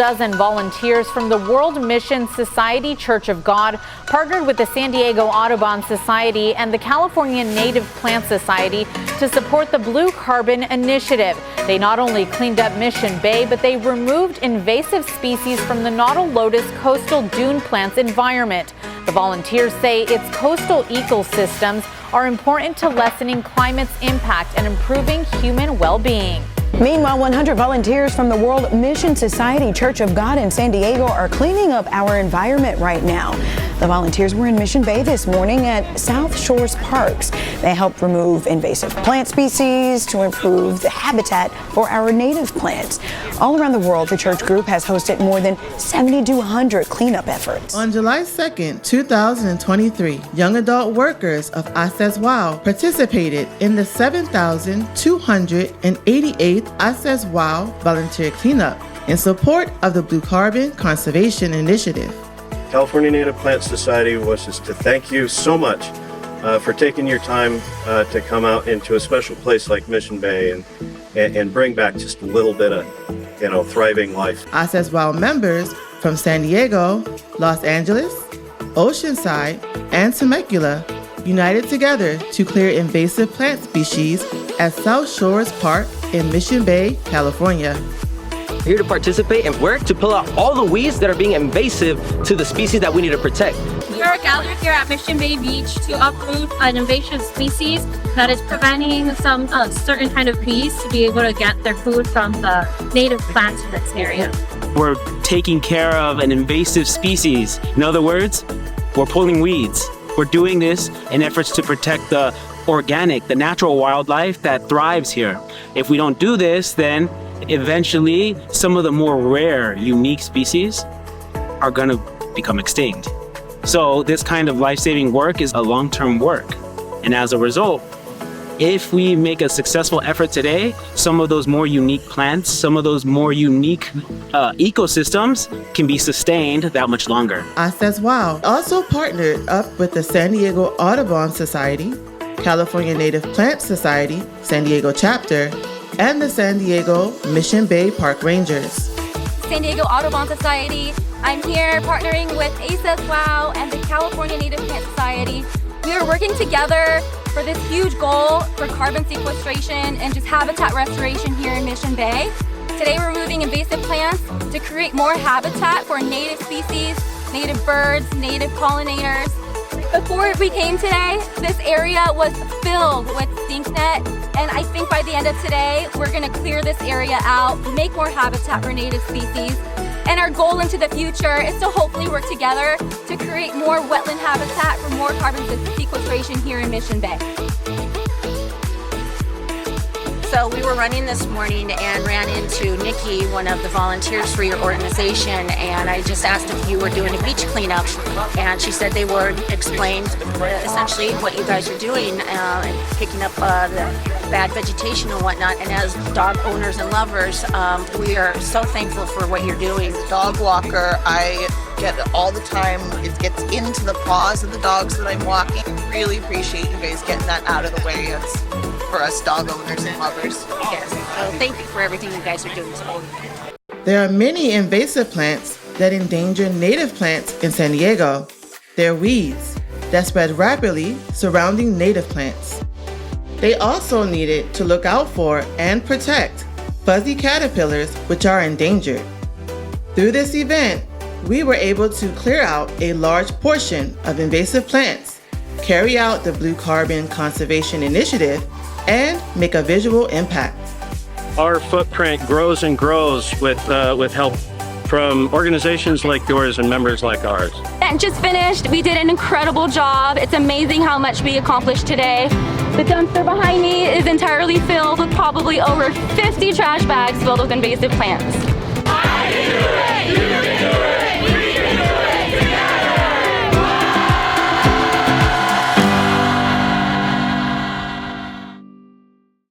dozen volunteers from the World Mission Society Church of God partnered with the San Diego Audubon Society and the California Native Plant Society to support the Blue Carbon Initiative. They not only cleaned up Mission Bay, but they removed invasive species from the knottle lotus coastal dune plants environment. The volunteers say its coastal ecosystems are important to lessening climate's impact and improving human well-being. Meanwhile, 100 volunteers from the World Mission Society Church of God in San Diego are cleaning up our environment right now. The volunteers were in Mission Bay this morning at South Shores Parks. They helped remove invasive plant species to improve the habitat for our native plants. All around the world, the church group has hosted more than 7,200 cleanup efforts. On July 2nd, 2023, young adult workers of ASEZ WAO participated in the 7,288th ASEZ WAO volunteer cleanup in support of the Blue Carbon Conservation Initiative. California Native Plant Society wishes to thank you so much for taking your time to come out into a special place like Mission Bay and bring back just a little bit of, thriving life. ASEZ WAO members from San Diego, Los Angeles, Oceanside, and Temecula united together to clear invasive plant species at South Shores Park in Mission Bay, California. Here to participate and work to pull out all the weeds that are being invasive to the species that we need to protect. We are gathered here at Mission Bay Beach to uproot an invasive species that is preventing some certain kind of bees to be able to get their food from the native plants in this area. We're taking care of an invasive species. In other words, we're pulling weeds. We're doing this in efforts to protect the organic, the natural wildlife that thrives here. If we don't do this, then eventually some of the more rare, unique species are going to become extinct. So this kind of life-saving work is a long-term work. And as a result, if we make a successful effort today, some of those more unique plants, some of those more unique ecosystems can be sustained that much longer. ASEZ WAO also partnered up with the San Diego Audubon Society, California Native Plant Society, San Diego Chapter, and the San Diego Mission Bay Park Rangers. San Diego Audubon Society. I'm here partnering with ASEZ WAO and the California Native Plant Society. We are working together for this huge goal for carbon sequestration and just habitat restoration here in Mission Bay. Today we're removing invasive plants to create more habitat for native species, native birds, native pollinators. Before we came today, this area was filled with stink net, and I think by the end of today, we're gonna clear this area out, make more habitat for native species, and our goal into the future is to hopefully work together to create more wetland habitat for more carbon sequestration here in Mission Bay. So we were running this morning and ran into Nikki, one of the volunteers for your organization, and I just asked if you were doing a beach cleanup, and she said they were, explained essentially what you guys are doing and picking up the bad vegetation and whatnot. And as dog owners and lovers, we are so thankful for what you're doing. Dog walker, I get it all the time. It gets into the paws of the dogs that I'm walking. Really appreciate you guys getting that out of the way. It's for us dog owners and lovers. Yes, so thank you for everything you guys are doing. There are many invasive plants that endanger native plants in San Diego. They're weeds that spread rapidly surrounding native plants. They also needed to look out for and protect fuzzy caterpillars, which are endangered. Through this event, we were able to clear out a large portion of invasive plants, carry out the Blue Carbon Conservation Initiative, and make a visual impact. Our footprint grows and grows with help from organizations like yours and members like ours. And just finished. We did an incredible job. It's amazing how much we accomplished today. The dumpster behind me is entirely filled with probably over 50 trash bags filled with invasive plants.